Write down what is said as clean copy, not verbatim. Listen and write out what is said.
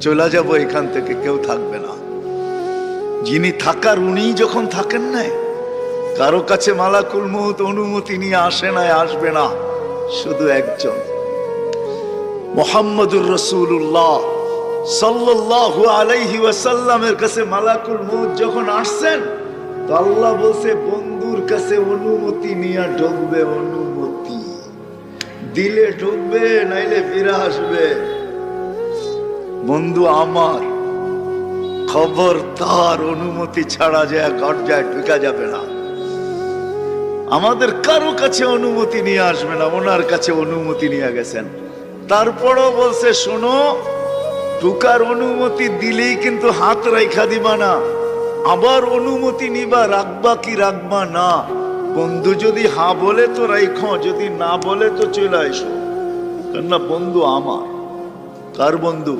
চলে যাব এখান থেকে, কেউ থাকবে না। যিনি থাকার উনি যখন থাকেন নাই, কারো কাছে মালাকুল মউত অনুমতি নিয়ে আসে নাই, আসবে না। শুধু একজন মুহাম্মদুর রাসূলুল্লাহ সাল্লাল্লাহু আলাইহি ওয়াসাল্লামের কাছে মালাকুল মউত যখন আসছেন, তো আল্লাহ বলছে বন্ধুর কাছে অনুমতি নিয়ে ঢুকবে, অনুমতি দিলে ঢুকবে, নাইলে ফিরে আসবে। বন্ধু আমার, খবর তার অনুমতি ছাড়া যায় গর্জায় ঢুকা যাবে না। আমাদের কারো কাছে অনুমতি নিয়ে আসবে না, ওনার কাছে অনুমতি নিয়ে গেছেন। তারপরও বলছে শোনো, ঢুকার অনুমতি দিলেই কিন্তু হাত রাইখা দিবা না, আবার অনুমতি নিবা, রাখবা কি রাখবা না। বন্ধু যদি হা বলে তো রাইখো, যদি না বলে তো চলে আসো। কেননা বন্ধু আমার। কার বন্ধু?